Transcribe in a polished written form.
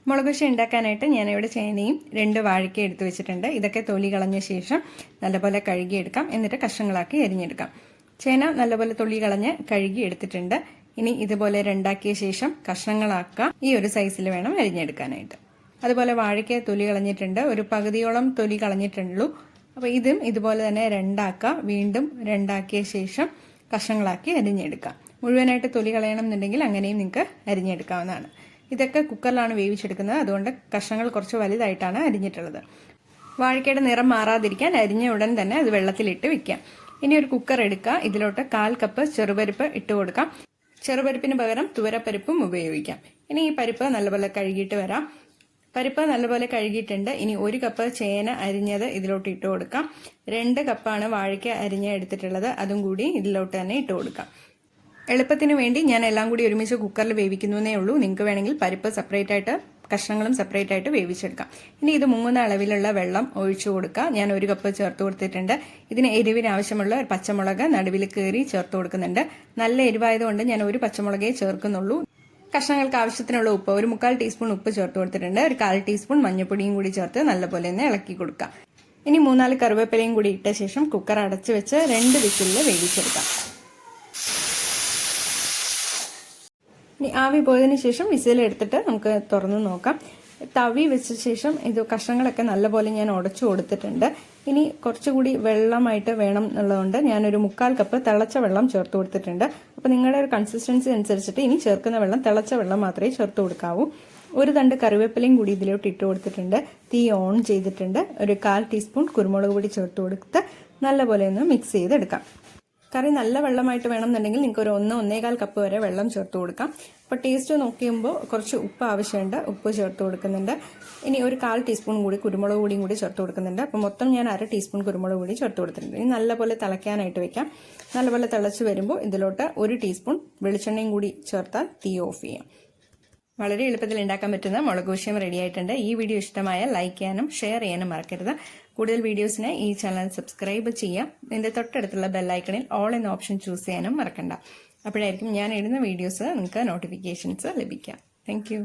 മുളകുശ്ശി ഉണ്ടാക്കാനായിട്ട് ഞാനിവിടെ ചേനയും 2 വാഴയ്ക്ക എടുത്ത് വെച്ചിട്ടുണ്ട്. ഇതൊക്കെ തൊലി കളഞ്ഞ ശേഷം നല്ലപോലെ കഴുകിയെടുക്കാം. എന്നിട്ട് കഷ്ണങ്ങളാക്കി അരിഞ്ഞെടുക്കാം. ചേന നല്ലപോലെ തൊലി കളഞ്ഞ് കഴുകി എടുത്തിട്ടുണ്ട്. ഇനി ഇതുപോലെ രണ്ടാക്കിയ ശേഷം കഷ്ണങ്ങളാക്കാം. ഈ ഒരു സൈസിൽ വേണം അരിഞ്ഞെടുക്കാനായിട്ട്. അതുപോലെ വാഴയ്ക്ക തൊലി കളഞ്ഞിട്ടുണ്ട്. ഒരു പകുതിയോളം തൊലി കളഞ്ഞിട്ടുള്ളൂ. അപ്പോൾ ഇതും ഇതുപോലെ തന്നെ രണ്ടാക്കാം. വീണ്ടും രണ്ടാക്കിയ ശേഷം കഷ്ണങ്ങളാക്കി അരിഞ്ഞെടുക്കാം. മുഴുവനായിട്ട് തൊലി കളയണം എന്നുണ്ടെങ്കിൽ അങ്ങനെയും നിങ്ങൾക്ക് അരിഞ്ഞെടുക്കാവുന്നതാണ്. ഇതൊക്കെ കുക്കറിലാണ് വേവിച്ചെടുക്കുന്നത്. അതുകൊണ്ട് കഷ്ണങ്ങൾ കുറച്ച് വലുതായിട്ടാണ് അരിഞ്ഞിട്ടുള്ളത്. വാഴയ്ക്കയുടെ നിറം മാറാതിരിക്കാൻ അരിഞ്ഞ ഉടൻ തന്നെ അത് വെള്ളത്തിലിട്ട് വെക്കാം. ഇനി ഒരു കുക്കർ എടുക്കുക. ഇതിലോട്ട് 1/4 കപ്പ് ചെറുപരിപ്പ് ഇട്ട് കൊടുക്കാം. ചെറുപരിപ്പിന് പകരം തുവരപ്പരിപ്പും ഉപയോഗിക്കാം. ഇനി ഈ പരിപ്പ് നല്ലപോലെ കഴുകിയിട്ട് വരാം. പരിപ്പ് നല്ലപോലെ കഴുകിയിട്ടുണ്ട്. ഇനി 1 കപ്പ് ചേന അരിഞ്ഞത് ഇതിലോട്ട് ഇട്ട് കൊടുക്കാം. 2 കപ്പാണ് വാഴയ്ക്ക അരിഞ്ഞ് എടുത്തിട്ടുള്ളത്. അതും കൂടി ഇതിലോട്ട് തന്നെ ഇട്ട് കൊടുക്കാം. എളുപ്പത്തിന് വേണ്ടി ഞാൻ എല്ലാം കൂടി ഒരുമിച്ച് കുക്കറിൽ വേവിക്കുന്നേ ഉള്ളൂ. നിങ്ങൾക്ക് വേണമെങ്കിൽ പരിപ്പ് സെപ്പറേറ്റ് ആയിട്ട് കഷ്ണങ്ങളും സെപ്പറേറ്റ് ആയിട്ട് വേവിച്ചെടുക്കാം. ഇനി ഇത് മുങ്ങുന്ന അളവിലുള്ള വെള്ളം ഒഴിച്ചു കൊടുക്കുക. ഞാൻ 1 കപ്പ് ചേർത്ത് കൊടുത്തിട്ടുണ്ട്. ഇതിന് എരിവിന് ആവശ്യമുള്ള ഒരു പച്ചമുളക് നടുവിൽ കീറി ചേർത്ത് കൊടുക്കുന്നുണ്ട്. നല്ല എരിവായതുകൊണ്ട് ഞാൻ 1 പച്ചമുളകേ ചേർക്കുന്നുള്ളൂ. കഷ്ണങ്ങൾക്ക് ആവശ്യത്തിനുള്ള ഉപ്പ് 1/4 ടീസ്പൂൺ ഉപ്പ് ചേർത്ത് കൊടുത്തിട്ടുണ്ട്. ഒരു 1/4 ടീസ്പൂൺ മഞ്ഞൾപ്പൊടിയും കൂടി ചേർത്ത് നല്ലപോലെ ഒന്ന് ഇളക്കി കൊടുക്കാം. ഇനി 3-4 കറിവേപ്പിലയും കൂടി ഇട്ട ശേഷം കുക്കർ അടച്ചു വെച്ച് 2 വിസിലിൽ വേവിച്ചെടുക്കാം. ഇനി ആവി പോയതിന് ശേഷം വിസിലെടുത്തിട്ട് നമുക്ക് തുറന്ന് നോക്കാം. തവി വെച്ച ശേഷം ഇത് കഷ്ണങ്ങളൊക്കെ നല്ലപോലെ ഞാൻ ഉടച്ചു കൊടുത്തിട്ടുണ്ട്. ഇനി കുറച്ചുകൂടി വെള്ളമായിട്ട് വേണം എന്നുള്ളതുകൊണ്ട് ഞാനൊരു 3/4 കപ്പ് തിളച്ച വെള്ളം ചേർത്ത് കൊടുത്തിട്ടുണ്ട്. അപ്പോൾ നിങ്ങളുടെ ഒരു കൺസിസ്റ്റൻസി അനുസരിച്ചിട്ട് ഇനി ചേർക്കുന്ന വെള്ളം തിളച്ച വെള്ളം മാത്രമേ ചേർത്ത് കൊടുക്കാവൂ. 1 തണ്ട് കറിവേപ്പിലയും കൂടി ഇതിലോട്ട് ഇട്ട് കൊടുത്തിട്ടുണ്ട്. തീ ഓൺ ചെയ്തിട്ടുണ്ട്. ഒരു 1/4 ടീസ്പൂൺ കുരുമുളക് പൊടി ചേർത്ത് കൊടുത്ത് നല്ലപോലെ ഒന്ന് മിക്സ് ചെയ്തെടുക്കാം. കറി നല്ല വെള്ളമായിട്ട് വേണമെന്നുണ്ടെങ്കിൽ നിങ്ങൾക്ക് ഒരു 1-1.25 കപ്പ് വരെ വെള്ളം ചേർത്ത് കൊടുക്കാം. അപ്പോൾ ടേസ്റ്റ് നോക്കിയുമ്പോൾ കുറച്ച് ഉപ്പ് ആവശ്യമുണ്ട്. ഉപ്പ് ചേർത്ത് കൊടുക്കുന്നുണ്ട്. ഇനി ഒരു 1/4 ടീസ്പൂൺ കൂടി കുരുമുളക് പൊടിയും കൂടി ചേർത്ത് കൊടുക്കുന്നുണ്ട്. അപ്പോൾ മൊത്തം ഞാൻ 1/2 ടീസ്പൂൺ കുരുമുളക് പൊടി ചേർത്ത് കൊടുത്തിട്ടുണ്ട്. ഇനി നല്ലപോലെ തിളയ്ക്കാനായിട്ട് വെക്കാം. നല്ലപോലെ തിളച്ച് വരുമ്പോൾ ഇതിലോട്ട് 1 ടീസ്പൂൺ വെളിച്ചെണ്ണയും കൂടി ചേർത്താൽ തീ ഓഫ് ചെയ്യാം. വളരെ എളുപ്പത്തിൽ ഉണ്ടാക്കാൻ പറ്റുന്ന മുളകുശ്ശിയം റെഡി ആയിട്ടുണ്ട്. ഈ വീഡിയോ ഇഷ്ടമായാൽ ലൈക്ക് ചെയ്യാനും ഷെയർ ചെയ്യാനും മറക്കരുത്. കൂടുതൽ വീഡിയോസിന് ഈ ചാനൽ സബ്സ്ക്രൈബ് ചെയ്യാം. ഇതിന്റെ തൊട്ടടുത്തുള്ള ബെല്ലൈക്കണിൽ ഓൾ എന്ന ഓപ്ഷൻ ചൂസ് ചെയ്യാനും മറക്കണ്ട. അപ്പോഴായിരിക്കും ഞാൻ ഇടുന്ന വീഡിയോസ് നിങ്ങൾക്ക് നോട്ടിഫിക്കേഷൻസ് ലഭിക്കുക. താങ്ക്